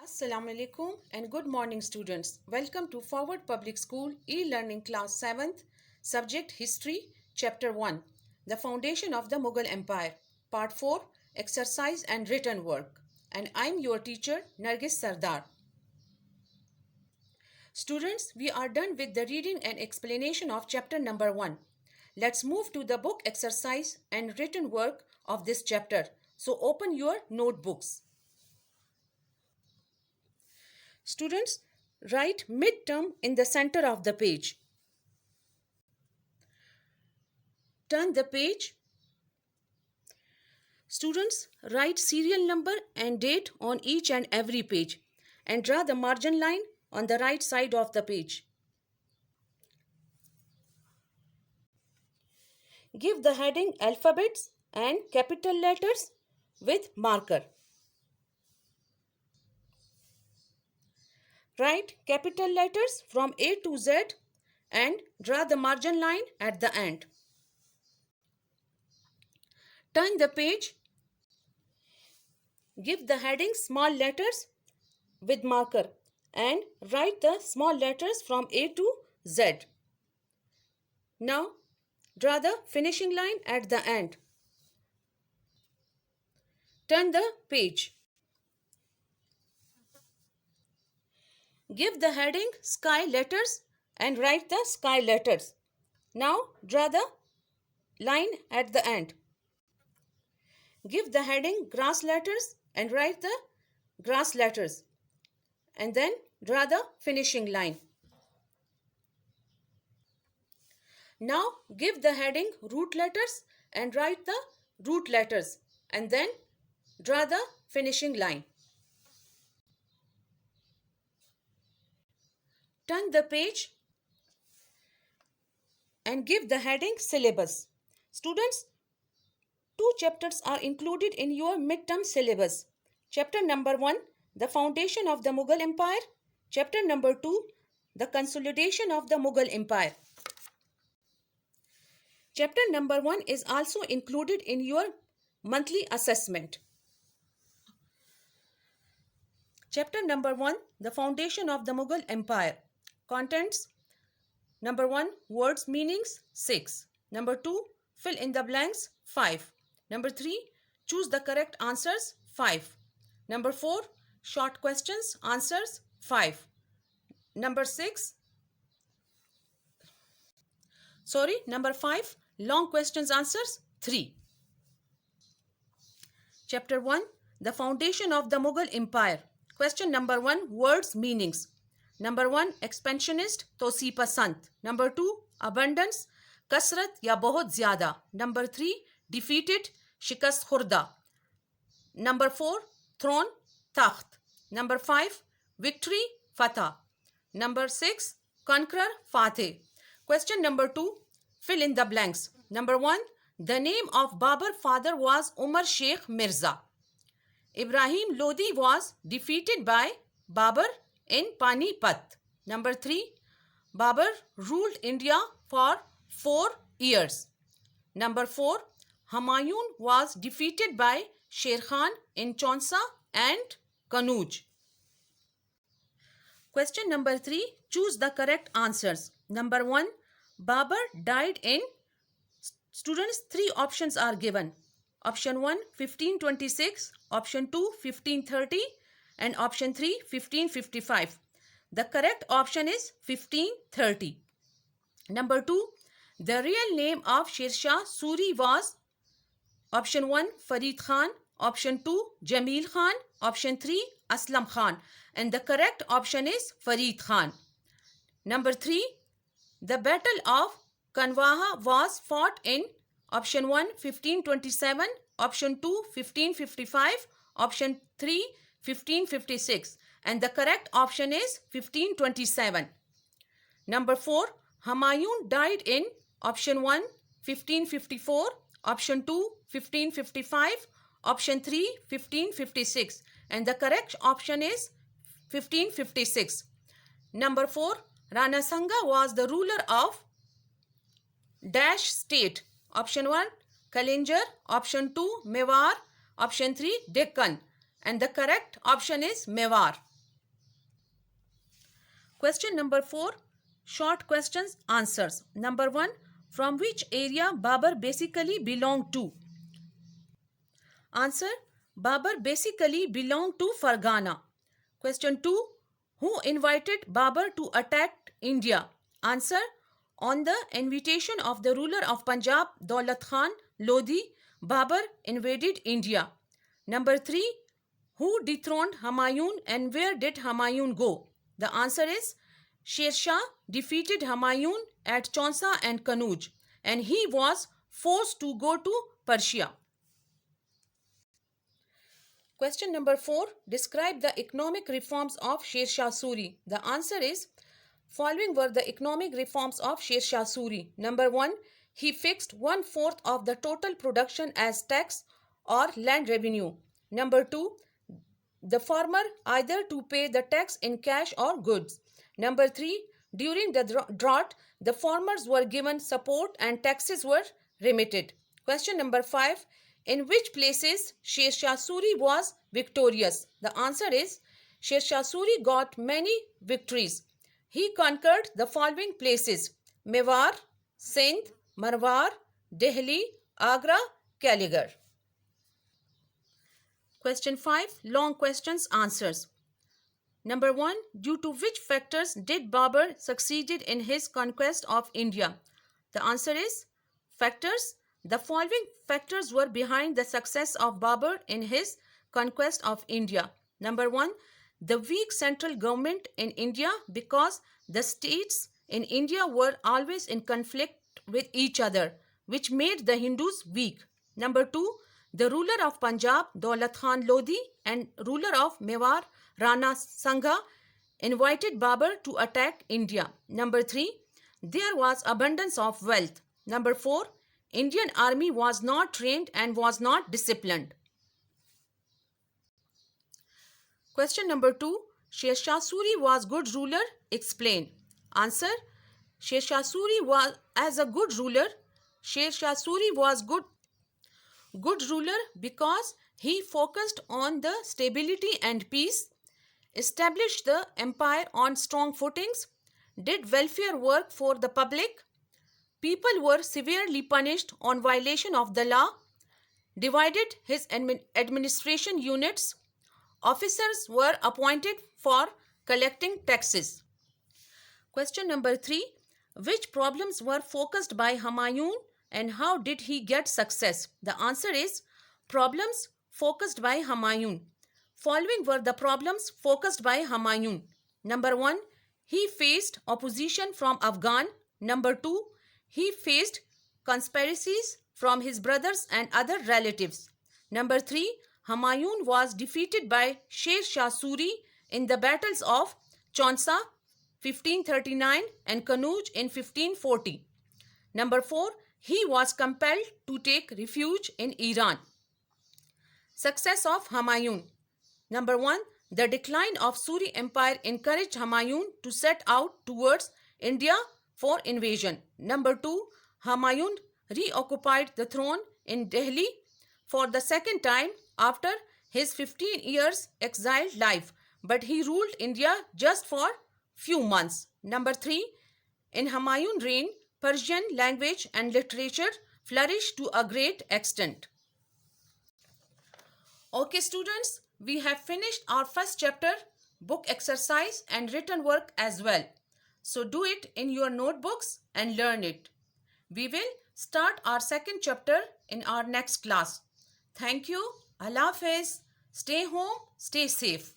Assalamu alaikum and good morning students. Welcome to Forward Public School e-learning class 7th, subject History, chapter 1, The Foundation of the Mughal Empire, part 4, Exercise and Written Work. And I'm your teacher Nargis Sardar. Students, we are done with the reading and explanation of chapter number 1. Let's move to the book exercise and written work of this chapter. So open your notebooks. Students, write midterm in the center of the page. Turn the page. Students, write serial number and date on each and every page and draw the margin line on the right side of the page. Give the heading alphabets and capital letters with marker. Write capital letters from A to Z and draw the margin line at the end. Turn the page. Give the heading small letters with marker and write the small letters from A to Z. Now, draw the finishing line at the end. Turn the page. Give the heading sky letters and write the sky letters. Now, draw the line at the end. Give the heading grass letters and write the grass letters. And then draw the finishing line. Now, give the heading root letters and write the root letters. And then draw the finishing line. Turn the page and give the heading syllabus. Students, 2 chapters are included in your midterm syllabus. Chapter number 1, The Foundation of the Mughal Empire. Chapter number 2, The Consolidation of the Mughal Empire. Chapter number 1 is also included in your monthly assessment. Chapter number 1, The Foundation of the Mughal Empire. Contents. Number 1, words meanings 6. Number 2, fill in the blanks 5. Number 3, choose the correct answers 5. Number 4, short questions answers 5. Number 5, long questions answers 3. Chapter 1, The Foundation of the Mughal Empire. Question number 1, words meanings. Number 1, expansionist, tosi pasand. Number 2, abundance, kasrat ya bahut zyada. Number 3, defeated, shikast khurda. Number 4, throne, takht. Number 5, victory, fatah. Number 6, conqueror, fateh. Question number 2, fill in the blanks. Number 1, the name of Babar's father was Umar Sheikh Mirza. Ibrahim Lodi was defeated by Babur in Panipat. Number 3, Babur ruled India for 4 years. Number 4, Humayun was defeated by Sher Khan in Chaunsa and Kannauj. Question number 3, choose the correct answers. Number 1, Babur died in. Students, 3 options are given. Option 1, 1526. Option 2, 1530. And option 3, 1555. The correct option is 1530. Number 2, the real name of Sher Shah Suri was option 1, Farid Khan. Option 2, Jamil Khan. Option 3, Aslam Khan. And the correct option is Farid Khan. Number 3, the Battle of Kanwaha was fought in option 1, 1527. Option 2, 1555. Option 3, 1556. And the correct option is 1527. Number 4, Humayun died in option 1, 1554. Option 2, 1555. Option 3, 1556. And the correct option is 1556. Number 4, Rana Sanga was the ruler of dash state. Option 1, Kalinjar. Option 2, Mewar. Option 3, Deccan. And the correct option is Mewar. Question number 4. Short questions, answers. Number 1. From which area Babur basically belonged to? Answer. Babur basically belonged to Fargana. Question 2. Who invited Babur to attack India? Answer. On the invitation of the ruler of Punjab, Daulat Khan Lodi, Babur invaded India. Number 3. Who dethroned Humayun and where did Humayun go? The answer is Sher Shah defeated Humayun at Chaunsa and Kannauj and he was forced to go to Persia. Question number 4. Describe the economic reforms of Sher Shah Suri. The answer is following were the economic reforms of Sher Shah Suri. Number 1. He fixed 1/4 of the total production as tax or land revenue. Number 2. The farmer either to pay the tax in cash or goods. Number 3. During the drought, the farmers were given support and taxes were remitted. Question number 5. In which places Sher Shah Suri was victorious? The answer is Sher Shah Suri got many victories. He conquered the following places: Mewar, Sindh, Marwar, Delhi, Agra, Kaligarh. Question 5. Long questions, answers. Number 1. Due to which factors did Babur succeeded in his conquest of India? The answer is factors. The following factors were behind the success of Babur in his conquest of India. Number 1. The weak central government in India because the states in India were always in conflict with each other, which made the Hindus weak. Number 2. The ruler of Punjab, Daulat Khan Lodi, and ruler of Mewar, Rana Sangha, invited Babur to attack India. Number 3. There was abundance of wealth. Number 4. Indian army was not trained and was not disciplined. Question number 2. Sher Shah Suri was good ruler? Explain. Answer. Sher Shah Suri was as a good ruler. Sher Shah Suri was good ruler because he focused on the stability and peace, established the empire on strong footings, did welfare work for the public, people were severely punished on violation of the law, divided his administration units, officers were appointed for collecting taxes. Question number 3. Which problems were focused by Humayun and how did he get success? The answer is problems focused by Humayun. Following were the problems focused by Humayun. Number 1. He faced opposition from Afghan. Number 2. He faced conspiracies from his brothers and other relatives. Number 3. Humayun was defeated by Sher Shah Suri in the battles of Chaunsa 1539 and Kannauj in 1540. Number 4. He was compelled to take refuge in Iran. Success of Humayun. Number 1. The decline of Suri Empire encouraged Humayun to set out towards India for invasion. Number 2. Humayun reoccupied the throne in Delhi for the second time after his 15 years exiled life, but he ruled India just for few months. Number 3. In Humayun reign, Persian language and literature flourished to a great extent. Okay students, we have finished our first chapter, book exercise and written work as well. So do it in your notebooks and learn it. We will start our second chapter in our next class. Thank you. Allah Hafiz. Stay home, stay safe.